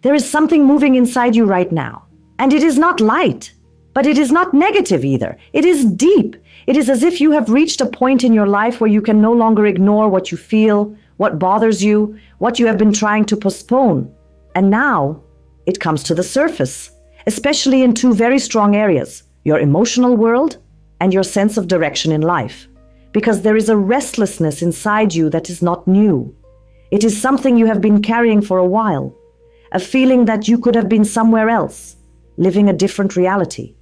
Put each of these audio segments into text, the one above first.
There is something moving inside you right now. And it is not light, but it is not negative either. It is deep. It is as if you have reached a point in your life where you can no longer ignore what you feel, what bothers you, what you have been trying to postpone. And now it comes to the surface, especially in two very strong areas, your emotional world and your sense of direction in life. Because there is a restlessness inside you that is not new. It is something you have been carrying for a while, a feeling that you could have been somewhere else, living a different reality,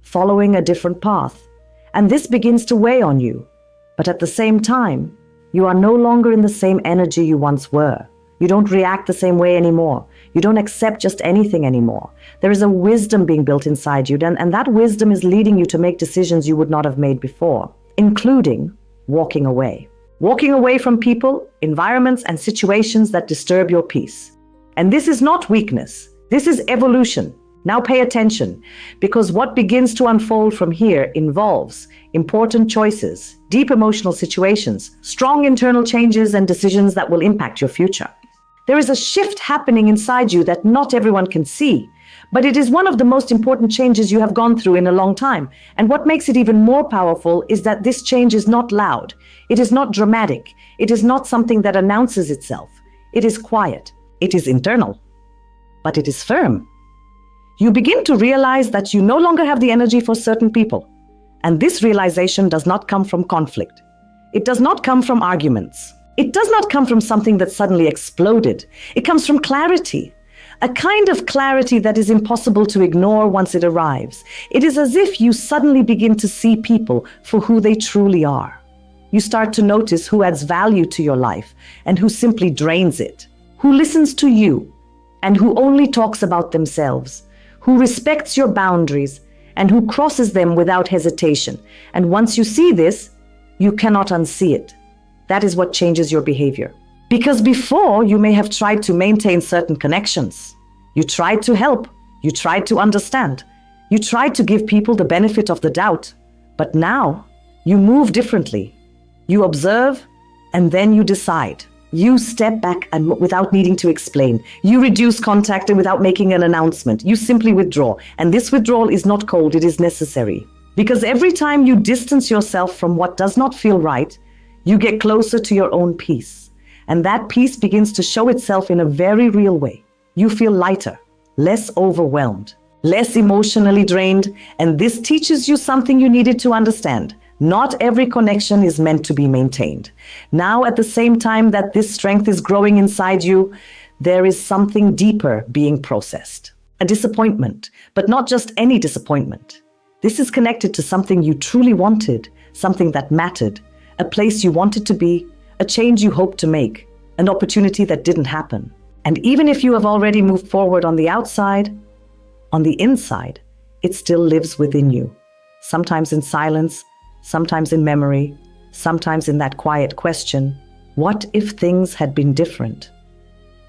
following a different path. And this begins to weigh on you. But at the same time, you are no longer in the same energy you once were. You don't react the same way anymore. You don't accept just anything anymore. There is a wisdom being built inside you, and that wisdom is leading you to make decisions you would not have made before, including walking away. Walking away from people, environments, and situations that disturb your peace. And this is not weakness. This is evolution. Now pay attention, because what begins to unfold from here involves important choices, deep emotional situations, strong internal changes, and decisions that will impact your future. There is a shift happening inside you that not everyone can see, but it is one of the most important changes you have gone through in a long time. And what makes it even more powerful is that this change is not loud. It is not dramatic. It is not something that announces itself. It is quiet. It is internal, but it is firm. You begin to realize that you no longer have the energy for certain people. And this realization does not come from conflict. It does not come from arguments. It does not come from something that suddenly exploded. It comes from clarity. A kind of clarity that is impossible to ignore once it arrives. It is as if you suddenly begin to see people for who they truly are. You start to notice who adds value to your life and who simply drains it. Who listens to you and who only talks about themselves, who respects your boundaries and who crosses them without hesitation. And once you see this, you cannot unsee it. That is what changes your behavior. Because before, you may have tried to maintain certain connections. You tried to help. You tried to understand. You tried to give people the benefit of the doubt. But now, you move differently. You observe, and then you decide. You step back and without needing to explain. You reduce contact and without making an announcement. You simply withdraw. And this withdrawal is not cold, it is necessary. Because every time you distance yourself from what does not feel right, you get closer to your own peace. And that peace begins to show itself in a very real way. You feel lighter, less overwhelmed, less emotionally drained. And this teaches you something you needed to understand. Not every connection is meant to be maintained. Now, at the same time that this strength is growing inside you, there is something deeper being processed. A disappointment, but not just any disappointment. This is connected to something you truly wanted, something that mattered, a place you wanted to be, a change you hoped to make, an opportunity that didn't happen. And even if you have already moved forward on the outside, on the inside, it still lives within you. Sometimes in silence, sometimes in memory, sometimes in that quiet question, what if things had been different?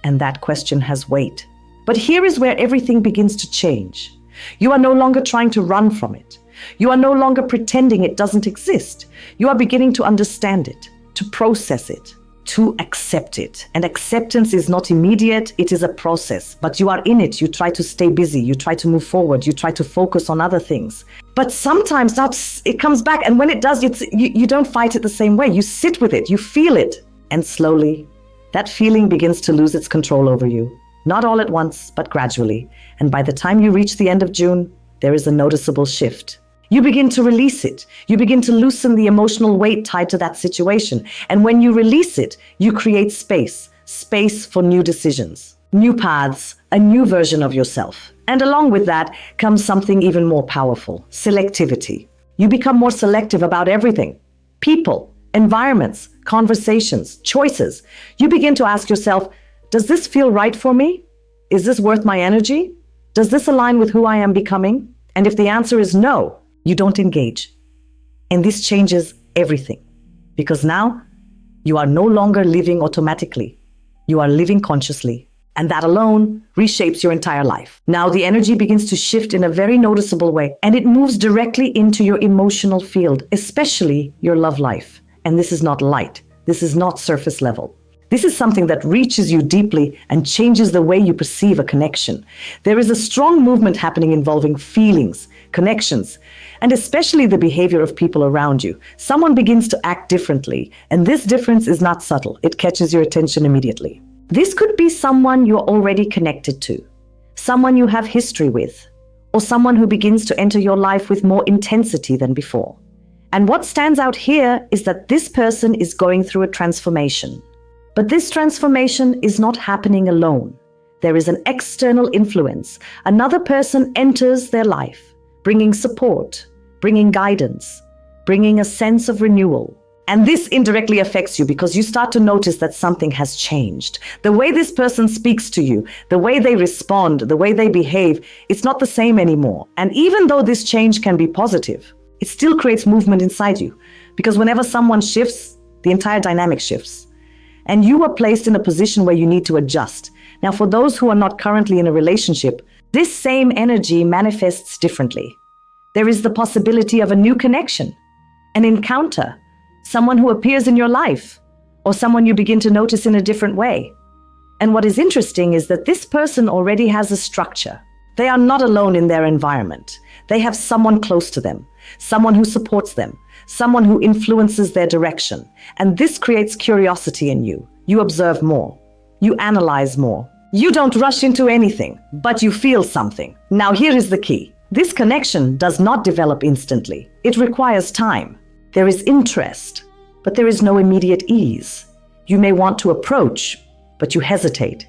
And that question has weight. But here is where everything begins to change. You are no longer trying to run from it. You are no longer pretending it doesn't exist. You are beginning to understand it, to process it, to accept it. And acceptance is not immediate, it is a process. But you are in it, you try to stay busy, you try to move forward, you try to focus on other things. But sometimes it comes back, and when it does, you don't fight it the same way. You sit with it, you feel it. And slowly, that feeling begins to lose its control over you. Not all at once, but gradually. And by the time you reach the end of June, there is a noticeable shift. You begin to release it. You begin to loosen the emotional weight tied to that situation. And when you release it, you create space for new decisions, new paths, a new version of yourself. And along with that comes something even more powerful, selectivity. You become more selective about everything. People, environments, conversations, choices. You begin to ask yourself, does this feel right for me? Is this worth my energy? Does this align with who I am becoming? And if the answer is no, you don't engage. And this changes everything. Because now, you are no longer living automatically. You are living consciously. And that alone reshapes your entire life. Now the energy begins to shift in a very noticeable way, and it moves directly into your emotional field, especially your love life. And this is not light. This is not surface level. This is something that reaches you deeply and changes the way you perceive a connection. There is a strong movement happening involving feelings, connections, and especially the behavior of people around you. Someone begins to act differently, and this difference is not subtle. It catches your attention immediately. This could be someone you're already connected to, someone you have history with, or someone who begins to enter your life with more intensity than before. And what stands out here is that this person is going through a transformation. But this transformation is not happening alone. There is an external influence. Another person enters their life, bringing support, bringing guidance, bringing a sense of renewal. And this indirectly affects you because you start to notice that something has changed. The way this person speaks to you, the way they respond, the way they behave, it's not the same anymore. And even though this change can be positive, it still creates movement inside you. Because whenever someone shifts, the entire dynamic shifts. And you are placed in a position where you need to adjust. Now, for those who are not currently in a relationship, this same energy manifests differently. There is the possibility of a new connection, an encounter, someone who appears in your life, or someone you begin to notice in a different way. And what is interesting is that this person already has a structure. They are not alone in their environment. They have someone close to them, someone who supports them, someone who influences their direction. And this creates curiosity in you. You observe more. You analyze more. You don't rush into anything, but you feel something. Now here is the key. This connection does not develop instantly. It requires time. There is interest, but there is no immediate ease. You may want to approach, but you hesitate.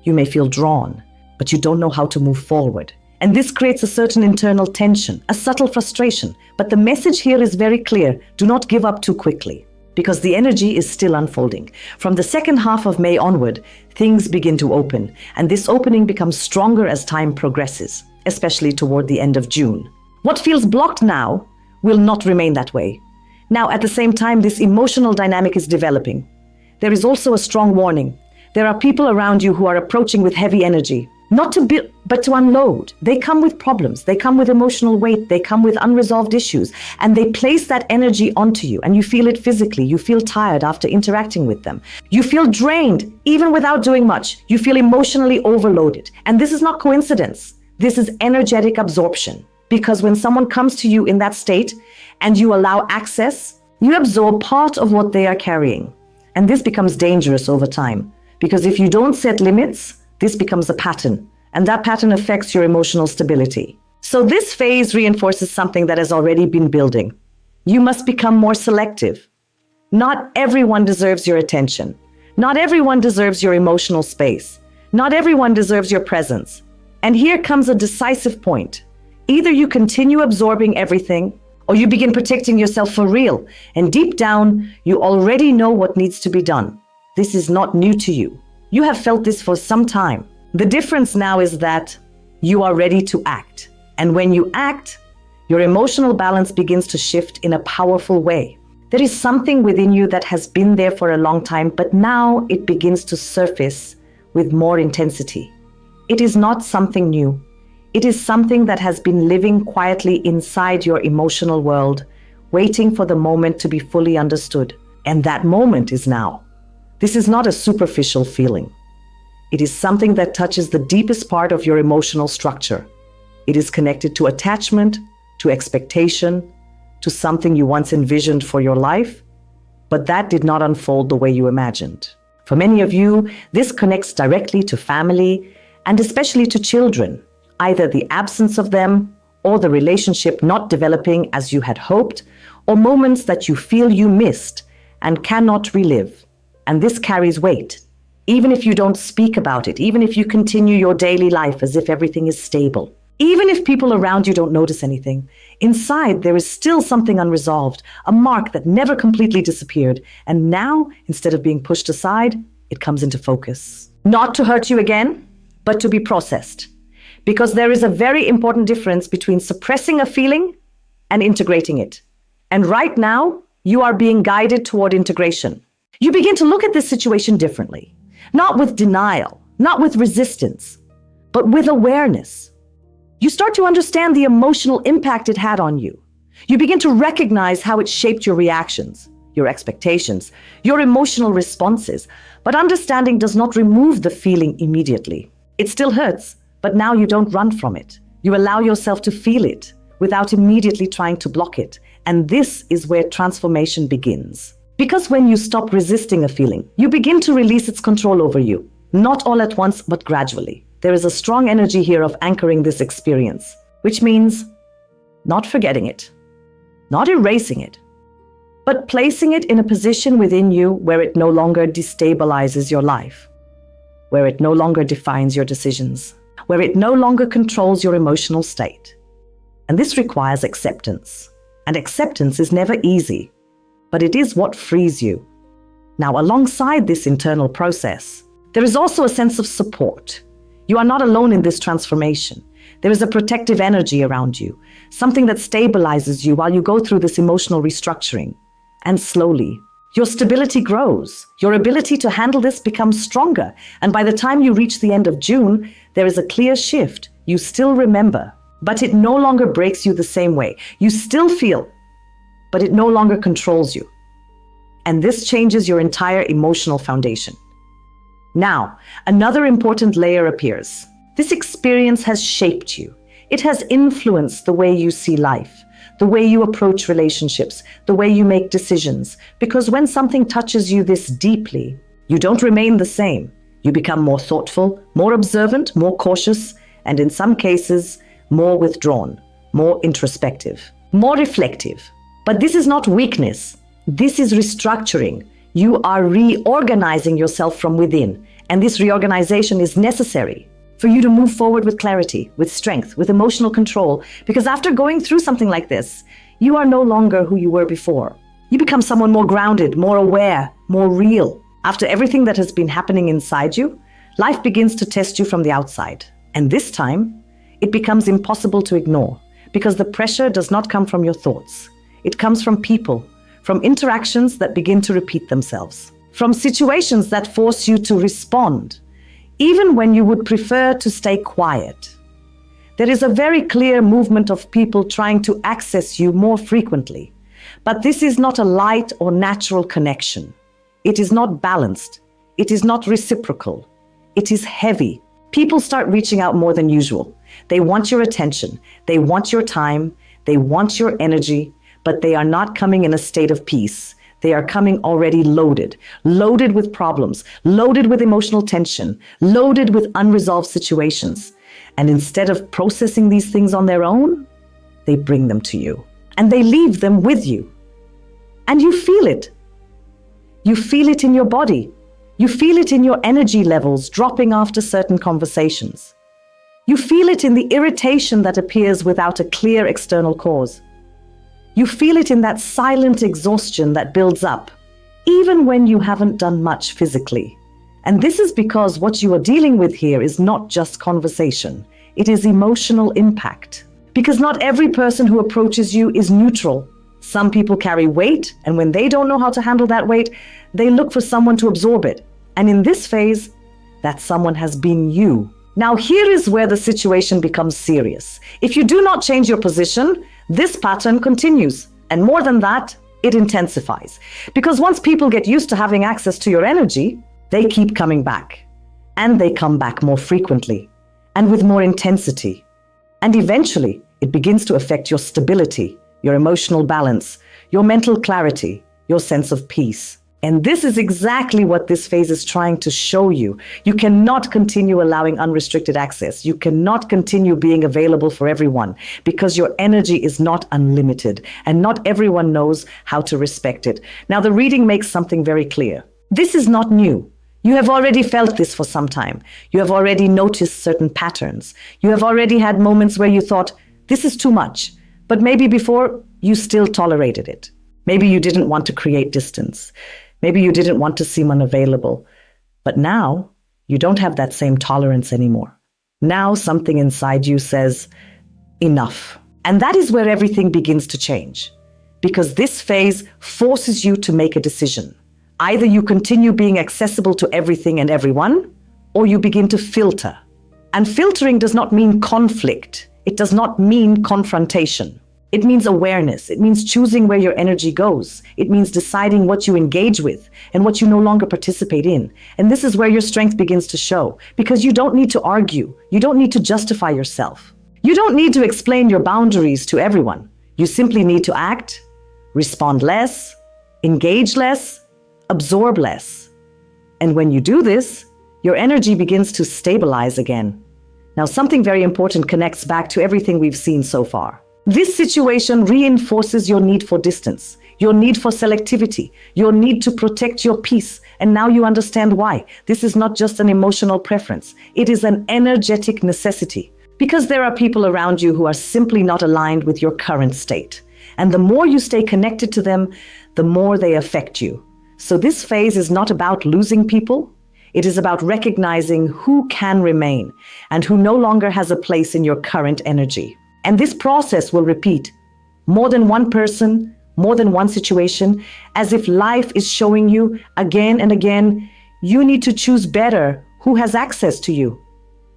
You may feel drawn, but you don't know how to move forward. And this creates a certain internal tension, a subtle frustration. But the message here is very clear. Do not give up too quickly, because the energy is still unfolding. From the second half of May onward, things begin to open, and this opening becomes stronger as time progresses, especially toward the end of June. What feels blocked now will not remain that way. Now, at the same time, this emotional dynamic is developing. There is also a strong warning. There are people around you who are approaching with heavy energy. Not to build, but to unload. They come with problems. They come with emotional weight. They come with unresolved issues. And they place that energy onto you. And you feel it physically. You feel tired after interacting with them. You feel drained, even without doing much. You feel emotionally overloaded. And this is not coincidence. This is energetic absorption. Because when someone comes to you in that state and you allow access, you absorb part of what they are carrying. And this becomes dangerous over time. Because if you don't set limits, this becomes a pattern, and that pattern affects your emotional stability. So this phase reinforces something that has already been building. You must become more selective. Not everyone deserves your attention. Not everyone deserves your emotional space. Not everyone deserves your presence. And here comes a decisive point. Either you continue absorbing everything, or you begin protecting yourself for real. And deep down, you already know what needs to be done. This is not new to you. You have felt this for some time. The difference now is that you are ready to act. And when you act, your emotional balance begins to shift in a powerful way. There is something within you that has been there for a long time, but now it begins to surface with more intensity. It is not something new. It is something that has been living quietly inside your emotional world, waiting for the moment to be fully understood. And that moment is now. This is not a superficial feeling. It is something that touches the deepest part of your emotional structure. It is connected to attachment, to expectation, to something you once envisioned for your life, but that did not unfold the way you imagined. For many of you, this connects directly to family and especially to children, either the absence of them or the relationship not developing as you had hoped, or moments that you feel you missed and cannot relive. And this carries weight, even if you don't speak about it, even if you continue your daily life as if everything is stable. Even if people around you don't notice anything, inside there is still something unresolved, a mark that never completely disappeared. And now, instead of being pushed aside, it comes into focus. Not to hurt you again, but to be processed. Because there is a very important difference between suppressing a feeling and integrating it. And right now, you are being guided toward integration. You begin to look at this situation differently, not with denial, not with resistance, but with awareness. You start to understand the emotional impact it had on you. You begin to recognize how it shaped your reactions. your expectations, your emotional responses. But understanding does not remove the feeling immediately. It still hurts, but now you don't run from it. You allow yourself to feel it without immediately trying to block it. And this is where transformation begins. Because when you stop resisting a feeling, you begin to release its control over you. Not all at once, but gradually. There is a strong energy here of anchoring this experience, which means not forgetting it, not erasing it, but placing it in a position within you where it no longer destabilizes your life, where it no longer defines your decisions, where it no longer controls your emotional state. And this requires acceptance. And acceptance is never easy, but it is what frees you. Now, alongside this internal process, there is also a sense of support. You are not alone in this transformation. There is a protective energy around you, something that stabilizes you while you go through this emotional restructuring. And slowly, your stability grows. Your ability to handle this becomes stronger. And by the time you reach the end of June, there is a clear shift. You still remember, but it no longer breaks you the same way. You still feel, but it no longer controls you. And this changes your entire emotional foundation. Now, another important layer appears. This experience has shaped you. It has influenced the way you see life, the way you approach relationships, the way you make decisions. Because when something touches you this deeply, you don't remain the same. You become more thoughtful, more observant, more cautious, and in some cases, more withdrawn, more introspective, more reflective. But this is not weakness. This is restructuring. You are reorganizing yourself from within, and this reorganization is necessary for you to move forward with clarity, with strength, with emotional control, because after going through something like this, you are no longer who you were before. You become someone more grounded, more aware, more real. After everything that has been happening inside you, life begins to test you from the outside. And this time, it becomes impossible to ignore, because the pressure does not come from your thoughts. It comes from people, from interactions that begin to repeat themselves, from situations that force you to respond, even when you would prefer to stay quiet. There is a very clear movement of people trying to access you more frequently, but this is not a light or natural connection. It is not balanced. It is not reciprocal. It is heavy. People start reaching out more than usual. They want your attention. They want your time. They want your energy, but they are not coming in a state of peace. They are coming already loaded with problems, loaded with emotional tension, loaded with unresolved situations. And instead of processing these things on their own, they bring them to you and they leave them with you. And you feel it. You feel it in your body. You feel it in your energy levels dropping after certain conversations. You feel it in the irritation that appears without a clear external cause. You feel it in that silent exhaustion that builds up, even when you haven't done much physically. And this is because what you are dealing with here is not just conversation. It is emotional impact. Because not every person who approaches you is neutral. Some people carry weight, and when they don't know how to handle that weight, they look for someone to absorb it. And in this phase, that someone has been you. Now here is where the situation becomes serious. If you do not change your position, this pattern continues. And more than that, it intensifies. Because once people get used to having access to your energy, they keep coming back. And they come back more frequently and with more intensity. And eventually, it begins to affect your stability, your emotional balance, your mental clarity, your sense of peace. And this is exactly what this phase is trying to show you. You cannot continue allowing unrestricted access. You cannot continue being available for everyone because your energy is not unlimited and not everyone knows how to respect it. Now, the reading makes something very clear. This is not new. You have already felt this for some time. You have already noticed certain patterns. You have already had moments where you thought, this is too much. But maybe before, you still tolerated it. Maybe you didn't want to create distance. Maybe you didn't want to seem unavailable. But now, you don't have that same tolerance anymore. Now something inside you says, enough. And that is where everything begins to change. Because this phase forces you to make a decision. Either you continue being accessible to everything and everyone, or you begin to filter. And filtering does not mean conflict. It does not mean confrontation. It means awareness. It means choosing where your energy goes. It means deciding what you engage with and what you no longer participate in. And this is where your strength begins to show, because you don't need to argue. You don't need to justify yourself. You don't need to explain your boundaries to everyone. You simply need to act, respond less, engage less, absorb less. And when you do this, your energy begins to stabilize again. Now, something very important connects back to everything we've seen so far. This situation reinforces your need for distance, your need for selectivity, your need to protect your peace. And now you understand why. This is not just an emotional preference. It is an energetic necessity. Because there are people around you who are simply not aligned with your current state. And the more you stay connected to them, the more they affect you. So this phase is not about losing people. It is about recognizing who can remain and who no longer has a place in your current energy. And this process will repeat. More than one person, more than one situation, as if life is showing you again and again, you need to choose better who has access to you.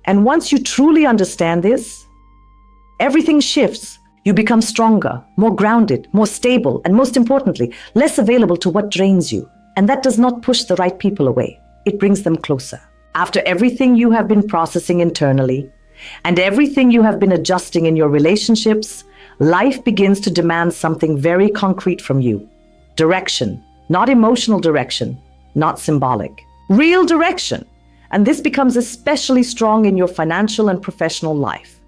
And once you truly understand this, everything shifts. You become stronger, more grounded, more stable, and most importantly, less available to what drains you. And that does not push the right people away. It brings them closer. After everything you have been processing internally, and everything you have been adjusting in your relationships, life begins to demand something very concrete from you. Direction, not emotional direction, not symbolic. Real direction. And this becomes especially strong in your financial and professional life.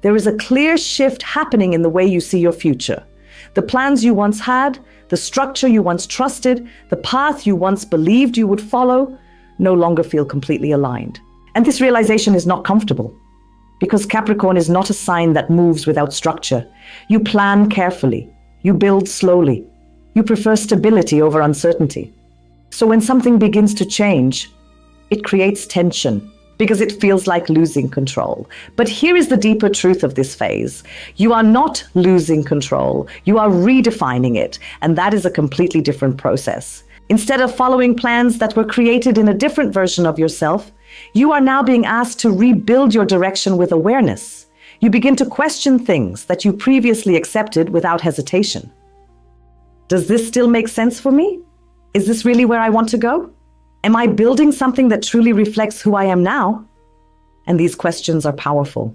There is a clear shift happening in the way you see your future. The plans you once had, the structure you once trusted, the path you once believed you would follow, no longer feel completely aligned. And this realization is not comfortable, because Capricorn is not a sign that moves without structure. You plan carefully. You build slowly. You prefer stability over uncertainty. So when something begins to change, it creates tension because it feels like losing control. But here is the deeper truth of this phase. You are not losing control. You are redefining it. And that is a completely different process. Instead of following plans that were created in a different version of yourself, you are now being asked to rebuild your direction with awareness. You begin to question things that you previously accepted without hesitation. Does this still make sense for me? Is this really where I want to go? Am I building something that truly reflects who I am now? And these questions are powerful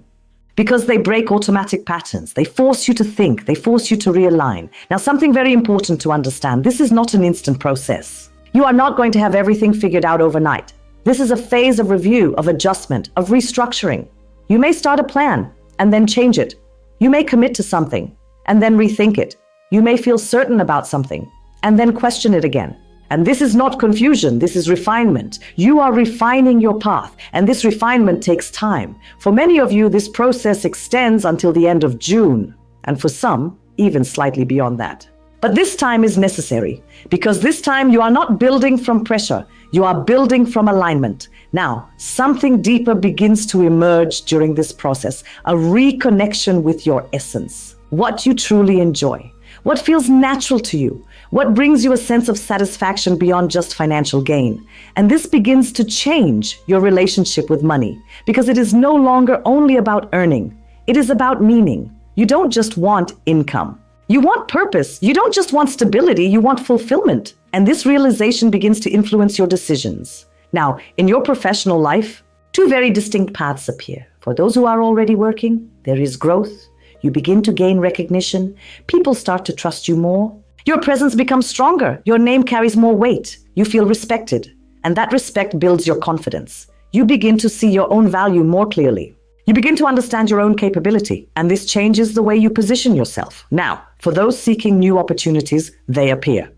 because they break automatic patterns. They force you to think. They force you to realign. Now, something very important to understand. This is not an instant process. You are not going to have everything figured out overnight. This is a phase of review, of adjustment, of restructuring. You may start a plan and then change it. You may commit to something and then rethink it. You may feel certain about something and then question it again. And this is not confusion, this is refinement. You are refining your path, and this refinement takes time. For many of you, this process extends until the end of June, and for some, even slightly beyond that. But this time is necessary, because this time you are not building from pressure, you are building from alignment. Now, something deeper begins to emerge during this process, a reconnection with your essence, what you truly enjoy, what feels natural to you, what brings you a sense of satisfaction beyond just financial gain. And this begins to change your relationship with money, because it is no longer only about earning. It is about meaning. You don't just want income. You want purpose. You don't just want stability, you want fulfillment. And this realization begins to influence your decisions. Now, in your professional life, two very distinct paths appear. For those who are already working, there is growth. You begin to gain recognition. People start to trust you more. Your presence becomes stronger. Your name carries more weight. You feel respected. And that respect builds your confidence. You begin to see your own value more clearly. You begin to understand your own capability. And this changes the way you position yourself. Now, for those seeking new opportunities, they appear.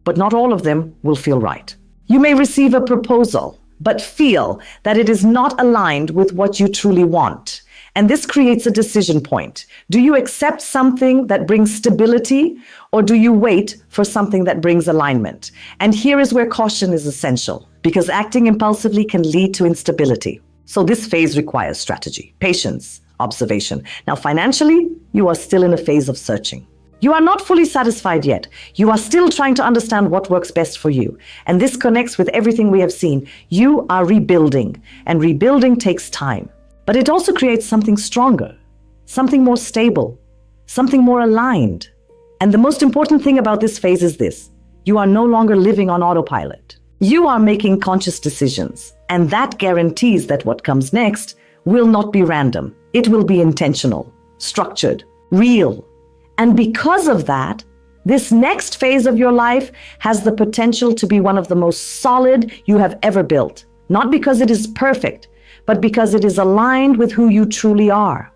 But not all of them will feel right. You may receive a proposal, but feel that it is not aligned with what you truly want. And this creates a decision point. Do you accept something that brings stability, or do you wait for something that brings alignment? And here is where caution is essential, because acting impulsively can lead to instability. So this phase requires strategy, patience, observation. Now, financially, you are still in a phase of searching. You are not fully satisfied yet. You are still trying to understand what works best for you. And this connects with everything we have seen. You are rebuilding, and rebuilding takes time. But it also creates something stronger, something more stable, something more aligned. And the most important thing about this phase is this: you are no longer living on autopilot. You are making conscious decisions, and that guarantees that what comes next will not be random. It will be intentional, structured, real. And because of that, this next phase of your life has the potential to be one of the most solid you have ever built. Not because it is perfect, but because it is aligned with who you truly are.